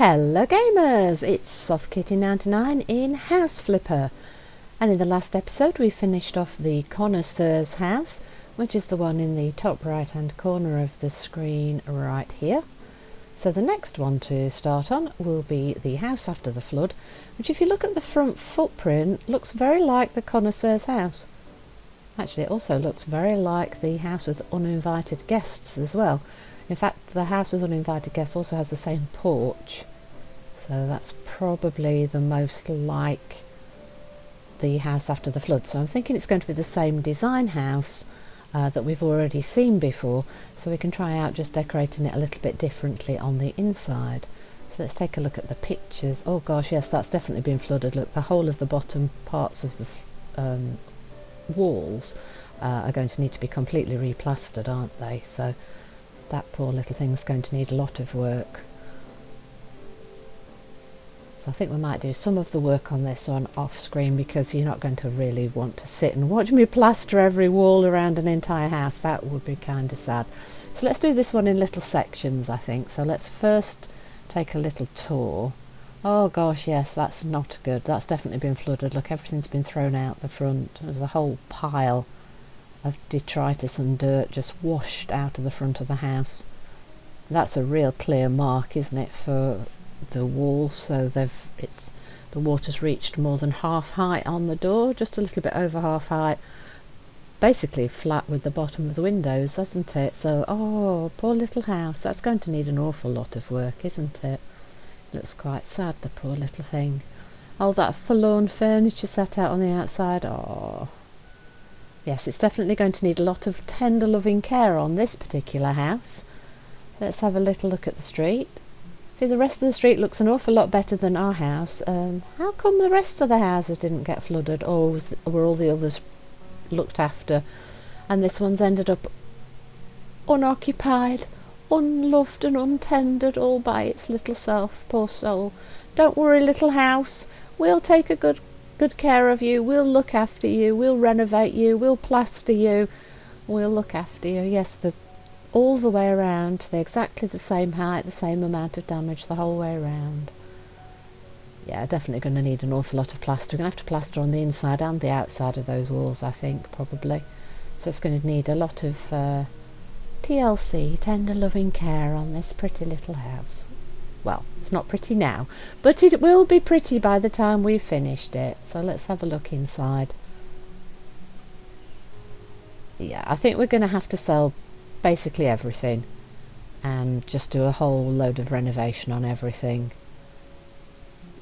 Hello gamers, it's SoftKitty99 in House Flipper, and in the last episode we finished off the connoisseur's house, which is the one in the top right hand corner of the screen right here. So the next one to start on will be the house after the flood, which if you look at the front footprint looks very like the connoisseur's house. Actually it also looks very like the house with uninvited guests as well. In fact, the house with uninvited guests also has the same porch, so that's probably the most like the house after the flood. So I'm thinking it's going to be the same design house that we've already seen before, so we can try out just decorating it a little bit differently on the inside. So let's take a look at the pictures. Oh gosh, yes, that's definitely been flooded. Look, the whole of the bottom parts of the walls are going to need to be completely replastered, aren't they? So that poor little thing's going to need a lot of work. So I think we might do some of the work on this one off screen, because you're not going to really want to sit and watch me plaster every wall around an entire house. That would be kind of sad. So let's do this one in little sections, I think. So let's first take a little tour. Oh gosh, yes, that's not good. That's definitely been flooded. Look, everything's been thrown out the front. There's a whole pile of detritus and dirt just washed out of the front of the house. That's a real clear mark, isn't it, for the wall? So the water's reached more than half height on the door, just a little bit over half height, basically flat with the bottom of the windows, hasn't it? So, oh, poor little house. That's going to need an awful lot of work, isn't it? Looks quite sad, the poor little thing. All that forlorn furniture sat out on the outside. Oh, yes, it's definitely going to need a lot of tender loving care on this particular house. So let's have a little look at the street. See, the rest of the street looks an awful lot better than our house. How come the rest of the houses didn't get flooded, or were all the others looked after and this one's ended up unoccupied, unloved and untended all by its little self? Poor soul. Don't worry, little house, we'll take a good care of you. We'll look after you. We'll renovate you. We'll plaster you. We'll look after you. Yes, all the way around. They're exactly the same height, the same amount of damage the whole way around. Yeah, definitely going to need an awful lot of plaster. We're going to have to plaster on the inside and the outside of those walls, I think, probably. So it's going to need a lot of TLC, tender loving care on this pretty little house. Well, it's not pretty now, but it will be pretty by the time we've finished it. So let's have a look inside. Yeah, I think we're going to have to sell basically everything and just do a whole load of renovation on everything.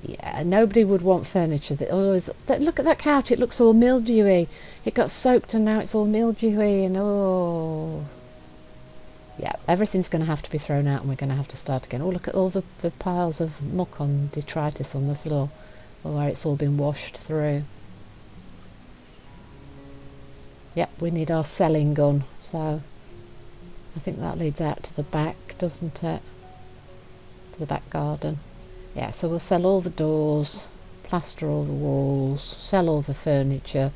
Yeah, nobody would want furniture that always... Look at that couch, it looks all mildewy. It got soaked and now it's all mildewy and oh... Yeah, everything's going to have to be thrown out and we're going to have to start again. Oh, look at all the piles of muck on detritus on the floor, where it's all been washed through. Yep, we need our selling gun, so I think that leads out to the back, doesn't it? To the back garden. Yeah, so we'll sell all the doors, plaster all the walls, sell all the furniture.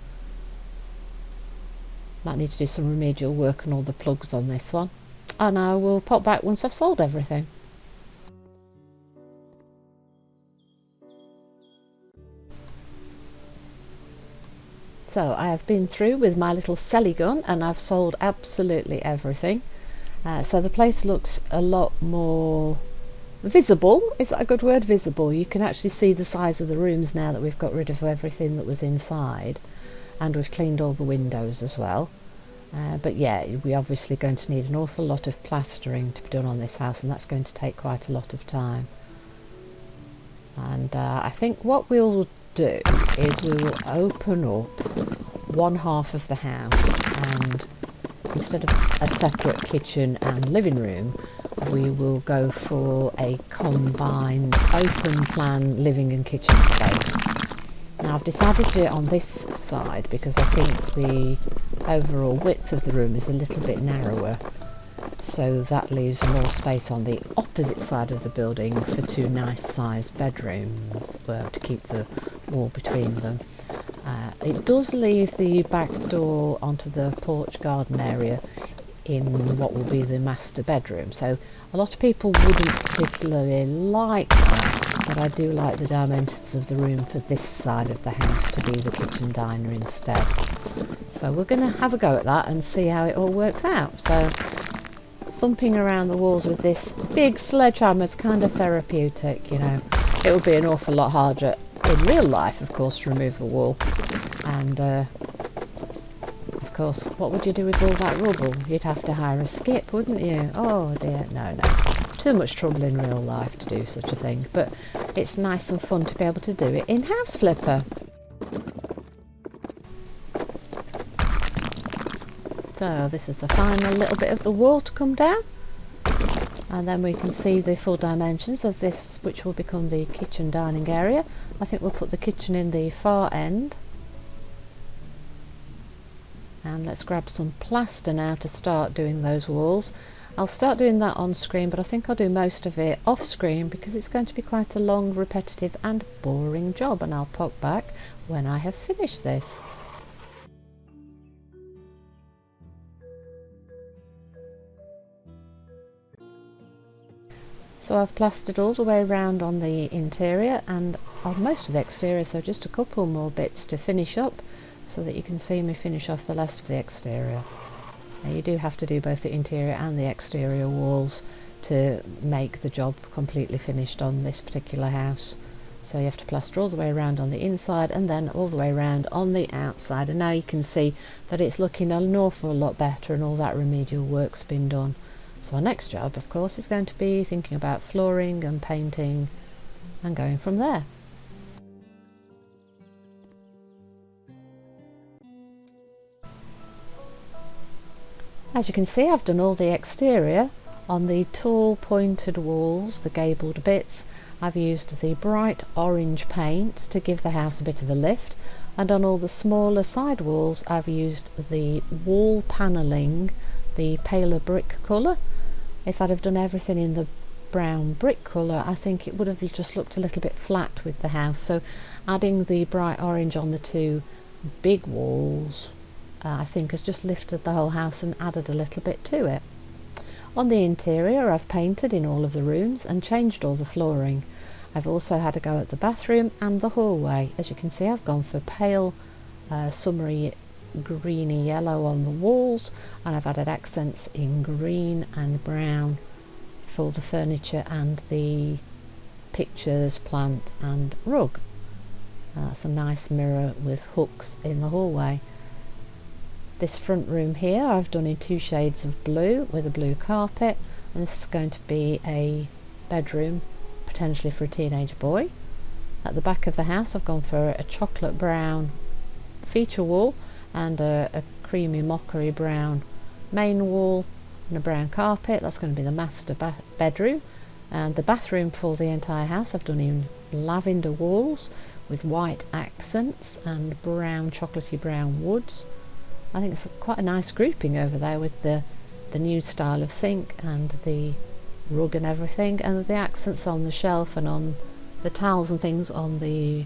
Might need to do some remedial work on all the plugs on this one. And I will pop back once I've sold everything. So I have been through with my little selly gun and I've sold absolutely everything. So the place looks a lot more visible. Is that a good word? Visible. You can actually see the size of the rooms now that we've got rid of everything that was inside, and we've cleaned all the windows as well. But yeah, we're obviously going to need an awful lot of plastering to be done on this house, and that's going to take quite a lot of time. And I think what we'll do is we will open up one half of the house, and instead of a separate kitchen and living room, we will go for a combined open plan living and kitchen space. Now I've decided to do it on this side because I think the overall width of the room is a little bit narrower, so that leaves more space on the opposite side of the building for two nice sized bedrooms to keep the wall between them. It does leave the back door onto the porch garden area in what will be the master bedroom. So a lot of people wouldn't particularly like that, but I do like the dimensions of the room for this side of the house to be the kitchen diner instead. So we're going to have a go at that and see how it all works out. So thumping around the walls with this big sledgehammer is kind of therapeutic, you know. It would be an awful lot harder in real life, of course, to remove a wall. And of course, what would you do with all that rubble? You'd have to hire a skip, wouldn't you? Oh dear, no. Too much trouble in real life to do such a thing. But it's nice and fun to be able to do it in House Flipper. So this is the final little bit of the wall to come down. And then we can see the full dimensions of this, which will become the kitchen dining area. I think we'll put the kitchen in the far end. And let's grab some plaster now to start doing those walls. I'll start doing that on screen, but I think I'll do most of it off screen because it's going to be quite a long, repetitive and boring job, and I'll pop back when I have finished this. So I've plastered all the way around on the interior and on most of the exterior, so just a couple more bits to finish up so that you can see me finish off the last of the exterior. Now you do have to do both the interior and the exterior walls to make the job completely finished on this particular house. So you have to plaster all the way around on the inside and then all the way around on the outside, and now you can see that it's looking an awful lot better and all that remedial work's been done. So our next job, of course, is going to be thinking about flooring and painting and going from there. As you can see, I've done all the exterior. On the tall pointed walls, the gabled bits, I've used the bright orange paint to give the house a bit of a lift, and on all the smaller side walls I've used the wall panelling, the paler brick colour. If I'd have done everything in the brown brick colour, I think it would have just looked a little bit flat with the house. So adding the bright orange on the two big walls I think has just lifted the whole house and added a little bit to it. On the interior, I've painted in all of the rooms and changed all the flooring. I've also had a go at the bathroom and the hallway. As you can see, I've gone for pale summery greeny yellow on the walls, and I've added accents in green and brown for the furniture and the pictures, plant and rug. That's a nice mirror with hooks in the hallway. This front room here I've done in two shades of blue with a blue carpet, and this is going to be a bedroom potentially for a teenage boy. At the back of the house I've gone for a chocolate brown feature wall and a creamy mockery brown main wall and a brown carpet. That's going to be the master bedroom. And the bathroom for the entire house I've done in lavender walls with white accents and brown, chocolatey brown woods. I think it's quite a nice grouping over there with the new style of sink and the rug and everything, and the accents on the shelf and on the towels and things on the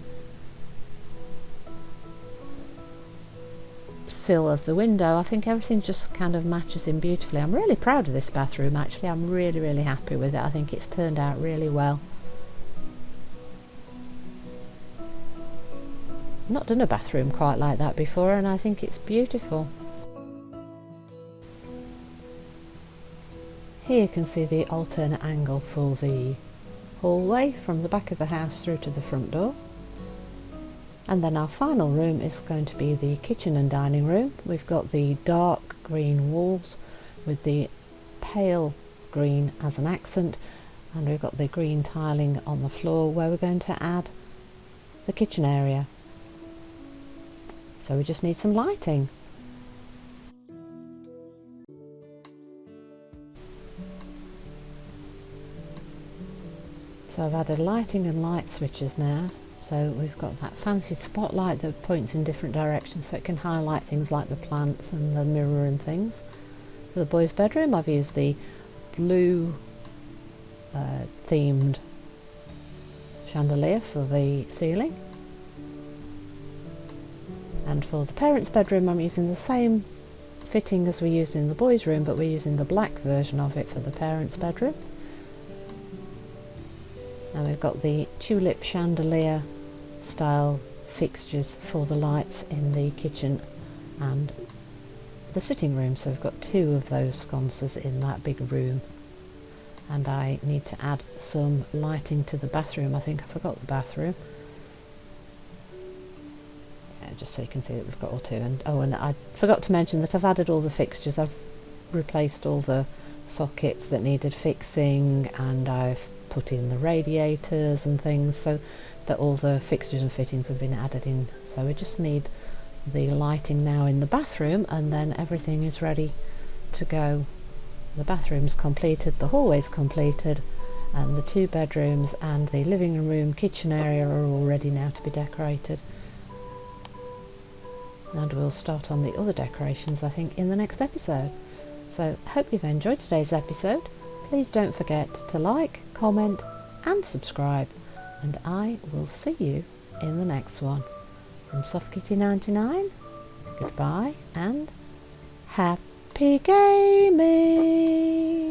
sill of the window. I think everything just kind of matches in beautifully. I'm really proud of this bathroom actually. I'm really happy with it. I think it's turned out really well. I've not done a bathroom quite like that before, and I think it's beautiful. Here you can see the alternate angle for the hallway from the back of the house through to the front door. And then our final room is going to be the kitchen and dining room. We've got the dark green walls with the pale green as an accent, and we've got the green tiling on the floor where we're going to add the kitchen area. So we just need some lighting. So I've added lighting and light switches now. So we've got that fancy spotlight that points in different directions so it can highlight things like the plants and the mirror and things. For the boys' bedroom I've used the blue themed chandelier for the ceiling. And for the parents' bedroom I'm using the same fitting as we used in the boys' room, but we're using the black version of it for the parents' bedroom. And we've got the tulip chandelier style fixtures for the lights in the kitchen and the sitting room, so we've got 2 of those sconces in that big room. And I need to add some lighting to the bathroom. I think I forgot the bathroom. Yeah, just so you can see that we've got all 2. And oh, and I forgot to mention that I've added all the fixtures. I've replaced all the sockets that needed fixing, and I've put in the radiators and things, so that all the fixtures and fittings have been added in. So we just need the lighting now in the bathroom, and then everything is ready to go. The bathroom's completed, the hallway's completed, and the 2 bedrooms and the living room kitchen area are all ready now to be decorated. And we'll start on the other decorations, I think, in the next episode. So hope you've enjoyed today's episode. Please don't forget to like, comment and subscribe, and I will see you in the next one. From SoftKitty99, goodbye and happy gaming!